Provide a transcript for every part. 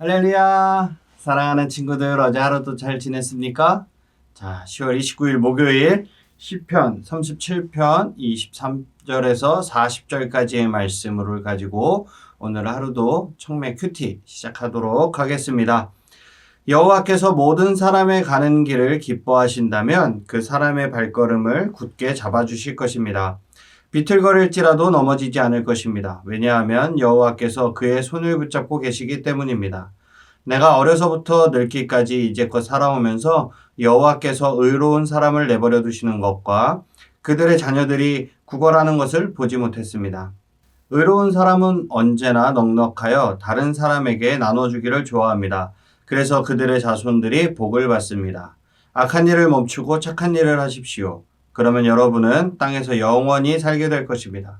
할렐루야! 사랑하는 친구들, 어제 하루도 잘 지냈습니까? 자, 10월 29일 목요일 시편 37편 23절에서 40절까지의 말씀을 가지고 오늘 하루도 청매 큐티 시작하도록 하겠습니다. 여호와께서 모든 사람의 가는 길을 기뻐하신다면 그 사람의 발걸음을 굳게 잡아주실 것입니다. 비틀거릴지라도 넘어지지 않을 것입니다. 왜냐하면 여호와께서 그의 손을 붙잡고 계시기 때문입니다. 내가 어려서부터 늙기까지 이제껏 살아오면서 여호와께서 의로운 사람을 내버려 두시는 것과 그들의 자녀들이 구걸하는 것을 보지 못했습니다. 의로운 사람은 언제나 넉넉하여 다른 사람에게 나눠주기를 좋아합니다. 그래서 그들의 자손들이 복을 받습니다. 악한 일을 멈추고 착한 일을 하십시오. 그러면 여러분은 땅에서 영원히 살게 될 것입니다.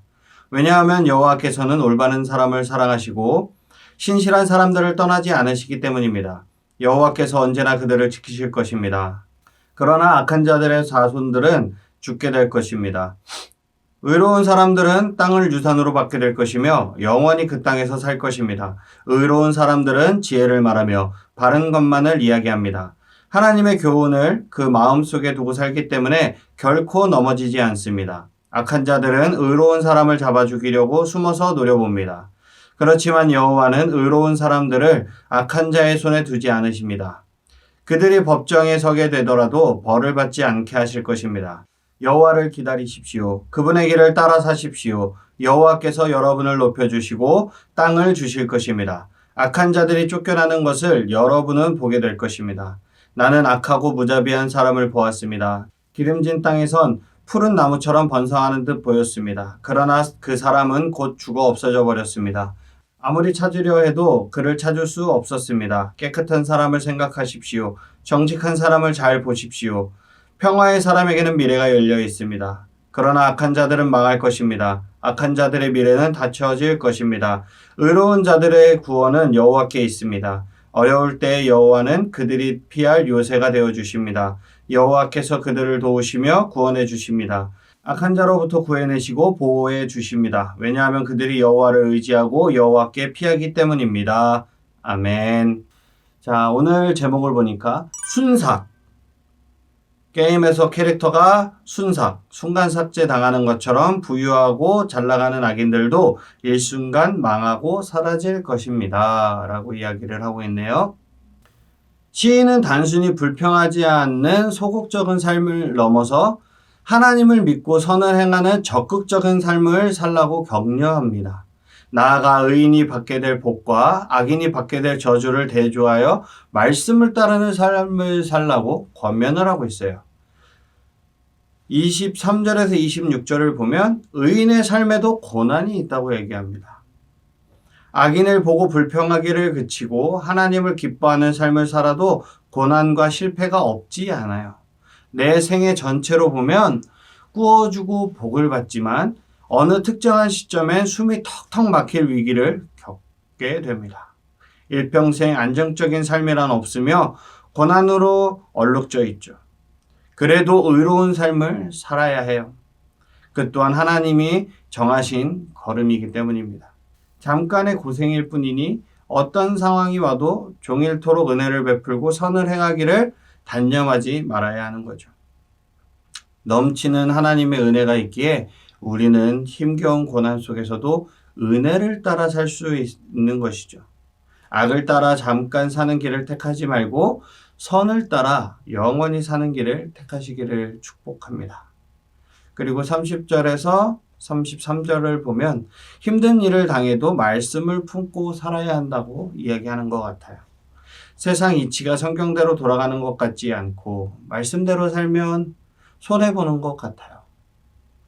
왜냐하면 여호와께서는 올바른 사람을 사랑하시고 신실한 사람들을 떠나지 않으시기 때문입니다. 여호와께서 언제나 그들을 지키실 것입니다. 그러나 악한 자들의 자손들은 죽게 될 것입니다. 의로운 사람들은 땅을 유산으로 받게 될 것이며 영원히 그 땅에서 살 것입니다. 의로운 사람들은 지혜를 말하며 바른 것만을 이야기합니다. 하나님의 교훈을 그 마음속에 두고 살기 때문에 결코 넘어지지 않습니다. 악한 자들은 의로운 사람을 잡아 죽이려고 숨어서 노려봅니다. 그렇지만 여호와는 의로운 사람들을 악한 자의 손에 두지 않으십니다. 그들이 법정에 서게 되더라도 벌을 받지 않게 하실 것입니다. 여호와를 기다리십시오. 그분의 길을 따라 사십시오. 여호와께서 여러분을 높여주시고 땅을 주실 것입니다. 악한 자들이 쫓겨나는 것을 여러분은 보게 될 것입니다. 나는 악하고 무자비한 사람을 보았습니다. 기름진 땅에선 푸른 나무처럼 번성하는 듯 보였습니다. 그러나 그 사람은 곧 죽어 없어져 버렸습니다. 아무리 찾으려 해도 그를 찾을 수 없었습니다. 깨끗한 사람을 생각하십시오. 정직한 사람을 잘 보십시오. 평화의 사람에게는 미래가 열려 있습니다. 그러나 악한 자들은 망할 것입니다. 악한 자들의 미래는 닫혀질 것입니다. 의로운 자들의 구원은 여호와께 있습니다. 어려울 때 여호와는 그들이 피할 요새가 되어 주십니다. 여호와께서 그들을 도우시며 구원해 주십니다. 악한 자로부터 구해내시고 보호해 주십니다. 왜냐하면 그들이 여호와를 의지하고 여호와께 피하기 때문입니다. 아멘. 자, 오늘 제목을 보니까 순삭. 게임에서 캐릭터가 순삭, 순간 삭제 당하는 것처럼 부유하고 잘 나가는 악인들도 일순간 망하고 사라질 것입니다. 라고 이야기를 하고 있네요. 시인은 단순히 불평하지 않는 소극적인 삶을 넘어서 하나님을 믿고 선을 행하는 적극적인 삶을 살라고 격려합니다. 나아가 의인이 받게 될 복과 악인이 받게 될 저주를 대조하여 말씀을 따르는 삶을 살라고 권면을 하고 있어요. 23절에서 26절을 보면 의인의 삶에도 고난이 있다고 얘기합니다. 악인을 보고 불평하기를 그치고 하나님을 기뻐하는 삶을 살아도 고난과 실패가 없지 않아요. 내 생애 전체로 보면 꾸어주고 복을 받지만 어느 특정한 시점엔 숨이 턱턱 막힐 위기를 겪게 됩니다. 일평생 안정적인 삶이란 없으며 고난으로 얼룩져 있죠. 그래도 의로운 삶을 살아야 해요. 그 또한 하나님이 정하신 걸음이기 때문입니다. 잠깐의 고생일 뿐이니 어떤 상황이 와도 종일토록 은혜를 베풀고 선을 행하기를 단념하지 말아야 하는 거죠. 넘치는 하나님의 은혜가 있기에 우리는 힘겨운 고난 속에서도 은혜를 따라 살 수 있는 것이죠. 악을 따라 잠깐 사는 길을 택하지 말고 선을 따라 영원히 사는 길을 택하시기를 축복합니다. 그리고 30절에서 33절을 보면 힘든 일을 당해도 말씀을 품고 살아야 한다고 이야기하는 것 같아요. 세상 이치가 성경대로 돌아가는 것 같지 않고 말씀대로 살면 손해보는 것 같아요.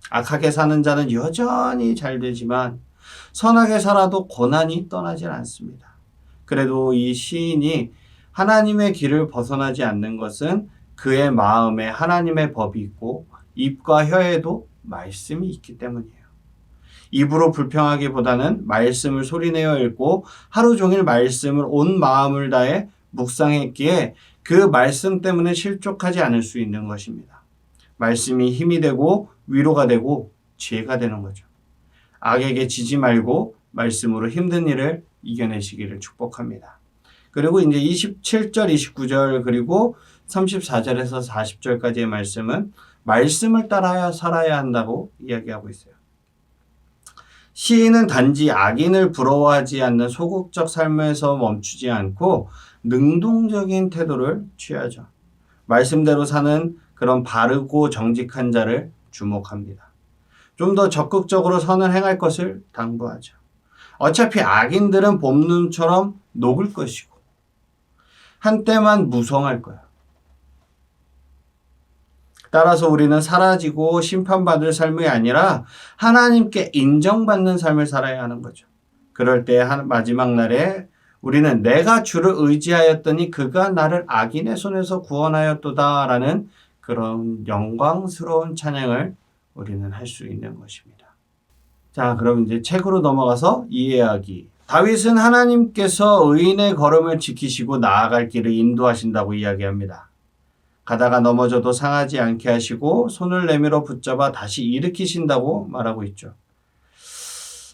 악하게 사는 자는 여전히 잘 되지만 선하게 살아도 고난이 떠나질 않습니다. 그래도 이 시인이 하나님의 길을 벗어나지 않는 것은 그의 마음에 하나님의 법이 있고 입과 혀에도 말씀이 있기 때문이에요. 입으로 불평하기보다는 말씀을 소리내어 읽고 하루 종일 말씀을 온 마음을 다해 묵상했기에 그 말씀 때문에 실족하지 않을 수 있는 것입니다. 말씀이 힘이 되고 위로가 되고 지혜가 되는 거죠. 악에게 지지 말고 말씀으로 힘든 일을 이겨내시기를 축복합니다. 그리고 이제 27절, 29절 그리고 34절에서 40절까지의 말씀은 말씀을 따라야 살아야 한다고 이야기하고 있어요. 시인은 단지 악인을 부러워하지 않는 소극적 삶에서 멈추지 않고 능동적인 태도를 취하죠. 말씀대로 사는 그런 바르고 정직한 자를 주목합니다. 좀 더 적극적으로 선을 행할 것을 당부하죠. 어차피 악인들은 봄눈처럼 녹을 것이고 한때만 무성할 거야. 따라서 우리는 사라지고 심판받을 삶이 아니라 하나님께 인정받는 삶을 살아야 하는 거죠. 그럴 때 마지막 날에 우리는 내가 주를 의지하였더니 그가 나를 악인의 손에서 구원하였도다 라는 그런 영광스러운 찬양을 우리는 할 수 있는 것입니다. 자, 그럼 이제 책으로 넘어가서 이해하기. 다윗은 하나님께서 의인의 걸음을 지키시고 나아갈 길을 인도하신다고 이야기합니다. 가다가 넘어져도 상하지 않게 하시고 손을 내밀어 붙잡아 다시 일으키신다고 말하고 있죠.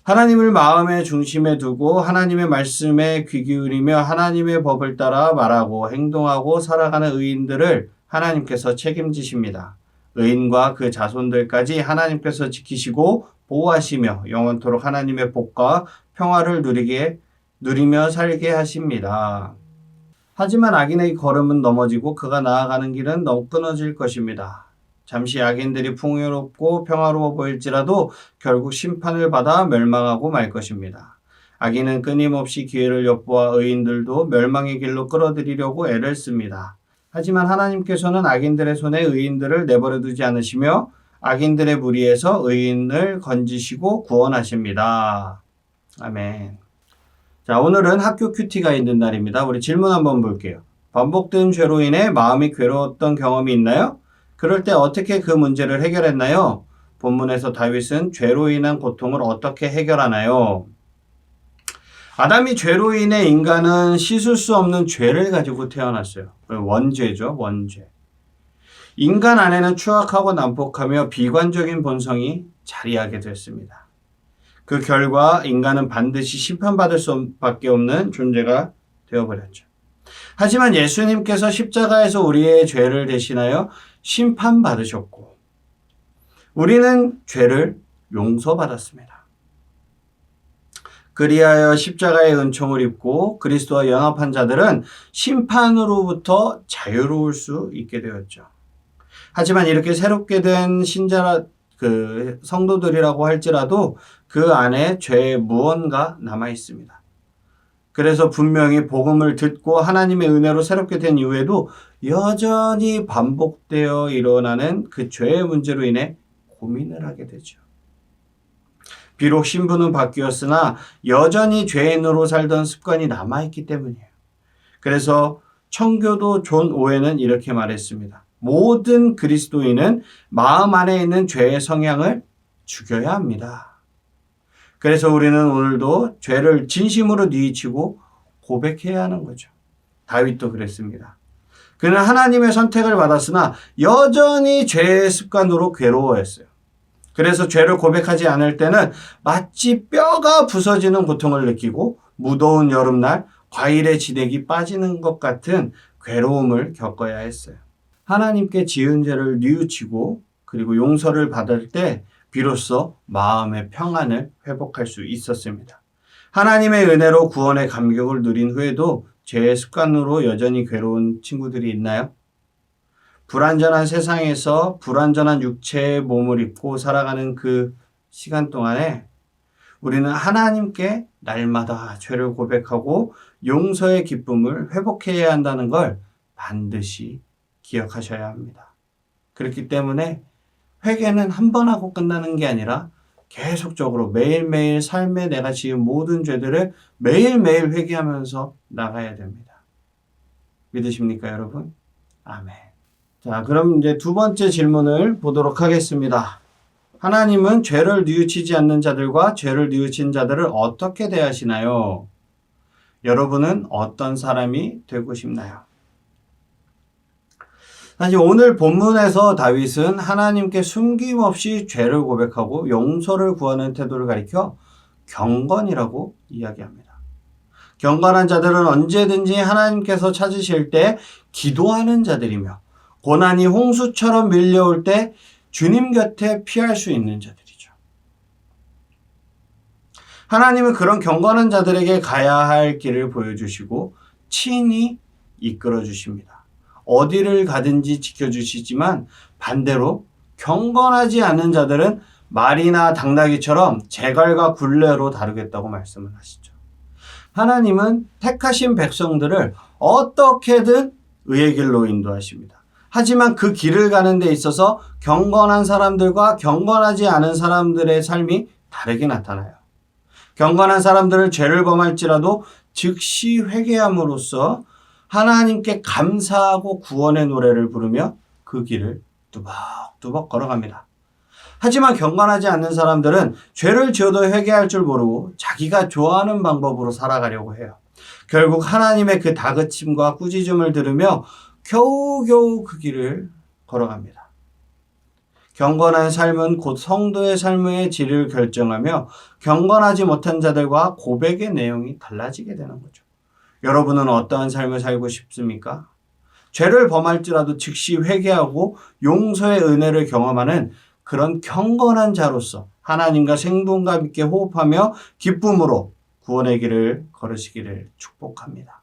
하나님을 마음의 중심에 두고 하나님의 말씀에 귀 기울이며 하나님의 법을 따라 말하고 행동하고 살아가는 의인들을 하나님께서 책임지십니다. 의인과 그 자손들까지 하나님께서 지키시고 보호하시며 영원토록 하나님의 복과 평화를 누리며 살게 하십니다. 하지만 악인의 걸음은 넘어지고 그가 나아가는 길은 너무 끊어질 것입니다. 잠시 악인들이 풍요롭고 평화로워 보일지라도 결국 심판을 받아 멸망하고 말 것입니다. 악인은 끊임없이 기회를 엿보아 의인들도 멸망의 길로 끌어들이려고 애를 씁니다. 하지만 하나님께서는 악인들의 손에 의인들을 내버려 두지 않으시며 악인들의 무리에서 의인을 건지시고 구원하십니다. 아멘. 자, 오늘은 학교 큐티가 있는 날입니다. 우리 질문 한번 볼게요. 반복된 죄로 인해 마음이 괴로웠던 경험이 있나요? 그럴 때 어떻게 그 문제를 해결했나요? 본문에서 다윗은 죄로 인한 고통을 어떻게 해결하나요? 아담이 죄로 인해 인간은 씻을 수 없는 죄를 가지고 태어났어요. 원죄죠, 원죄. 인간 안에는 추악하고 난폭하며 비관적인 본성이 자리하게 됐습니다. 그 결과 인간은 반드시 심판받을 수밖에 없는 존재가 되어버렸죠. 하지만 예수님께서 십자가에서 우리의 죄를 대신하여 심판받으셨고 우리는 죄를 용서받았습니다. 그리하여 십자가의 은총을 입고 그리스도와 연합한 자들은 심판으로부터 자유로울 수 있게 되었죠. 하지만 이렇게 새롭게 된 성도들이라고 할지라도 그 안에 죄의 무언가 남아 있습니다. 그래서 분명히 복음을 듣고 하나님의 은혜로 새롭게 된 이후에도 여전히 반복되어 일어나는 그 죄의 문제로 인해 고민을 하게 되죠. 비록 신분은 바뀌었으나 여전히 죄인으로 살던 습관이 남아있기 때문이에요. 그래서 청교도 존 오웬은 이렇게 말했습니다. 모든 그리스도인은 마음 안에 있는 죄의 성향을 죽여야 합니다. 그래서 우리는 오늘도 죄를 진심으로 뉘우치고 고백해야 하는 거죠. 다윗도 그랬습니다. 그는 하나님의 선택을 받았으나 여전히 죄의 습관으로 괴로워했어요. 그래서 죄를 고백하지 않을 때는 마치 뼈가 부서지는 고통을 느끼고 무더운 여름날 과일에 진액이 빠지는 것 같은 괴로움을 겪어야 했어요. 하나님께 지은 죄를 뉘우치고 그리고 용서를 받을 때 비로소 마음의 평안을 회복할 수 있었습니다. 하나님의 은혜로 구원의 감격을 누린 후에도 죄의 습관으로 여전히 괴로운 친구들이 있나요? 불완전한 세상에서 불완전한 육체의 몸을 입고 살아가는 그 시간 동안에 우리는 하나님께 날마다 죄를 고백하고 용서의 기쁨을 회복해야 한다는 걸 반드시 기억하셔야 합니다. 그렇기 때문에 회개는 한 번 하고 끝나는 게 아니라 계속적으로 매일매일 삶에 내가 지은 모든 죄들을 매일매일 회개하면서 나가야 됩니다. 믿으십니까, 여러분? 아멘. 자, 그럼 이제 두 번째 질문을 보도록 하겠습니다. 하나님은 죄를 뉘우치지 않는 자들과 죄를 뉘우친 자들을 어떻게 대하시나요? 여러분은 어떤 사람이 되고 싶나요? 사실 오늘 본문에서 다윗은 하나님께 숨김없이 죄를 고백하고 용서를 구하는 태도를 가리켜 경건이라고 이야기합니다. 경건한 자들은 언제든지 하나님께서 찾으실 때 기도하는 자들이며 고난이 홍수처럼 밀려올 때 주님 곁에 피할 수 있는 자들이죠. 하나님은 그런 경건한 자들에게 가야 할 길을 보여주시고 친히 이끌어 주십니다. 어디를 가든지 지켜주시지만 반대로 경건하지 않은 자들은 말이나 당나귀처럼 재갈과 굴레로 다루겠다고 말씀을 하시죠. 하나님은 택하신 백성들을 어떻게든 의의 길로 인도하십니다. 하지만 그 길을 가는 데 있어서 경건한 사람들과 경건하지 않은 사람들의 삶이 다르게 나타나요. 경건한 사람들은 죄를 범할지라도 즉시 회개함으로써 하나님께 감사하고 구원의 노래를 부르며 그 길을 뚜벅뚜벅 걸어갑니다. 하지만 경건하지 않는 사람들은 죄를 지어도 회개할 줄 모르고 자기가 좋아하는 방법으로 살아가려고 해요. 결국 하나님의 그 다그침과 꾸짖음을 들으며 겨우겨우 그 길을 걸어갑니다. 경건한 삶은 곧 성도의 삶의 질을 결정하며 경건하지 못한 자들과 고백의 내용이 달라지게 되는 거죠. 여러분은 어떠한 삶을 살고 싶습니까? 죄를 범할지라도 즉시 회개하고 용서의 은혜를 경험하는 그런 경건한 자로서 하나님과 생동감 있게 호흡하며 기쁨으로 구원의 길을 걸으시기를 축복합니다.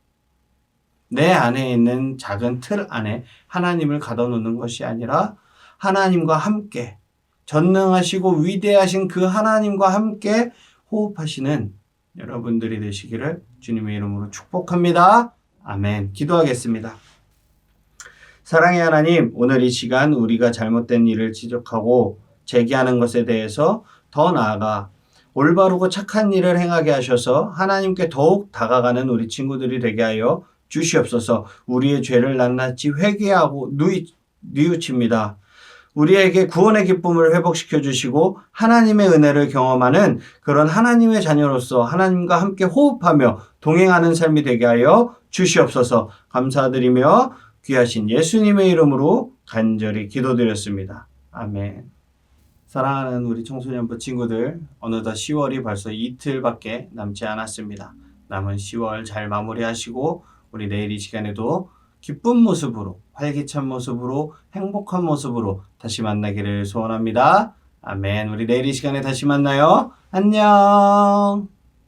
내 안에 있는 작은 틀 안에 하나님을 가둬놓는 것이 아니라 하나님과 함께 전능하시고 위대하신 그 하나님과 함께 호흡하시는 여러분들이 되시기를 주님의 이름으로 축복합니다. 아멘. 기도하겠습니다. 사랑의 하나님, 오늘 이 시간 우리가 잘못된 일을 지적하고 제기하는 것에 대해서 더 나아가 올바르고 착한 일을 행하게 하셔서 하나님께 더욱 다가가는 우리 친구들이 되게 하여 주시옵소서. 우리의 죄를 낱낱이 회개하고 뉘우칩니다. 우리에게 구원의 기쁨을 회복시켜 주시고 하나님의 은혜를 경험하는 그런 하나님의 자녀로서 하나님과 함께 호흡하며 동행하는 삶이 되게 하여 주시옵소서. 감사드리며 귀하신 예수님의 이름으로 간절히 기도드렸습니다. 아멘. 사랑하는 우리 청소년부 친구들, 어느덧 10월이 벌써 이틀밖에 남지 않았습니다. 남은 10월 잘 마무리하시고 우리 내일 이 시간에도 기쁜 모습으로, 활기찬 모습으로, 행복한 모습으로 다시 만나기를 소원합니다. 아멘. 우리 내일 이 시간에 다시 만나요. 안녕.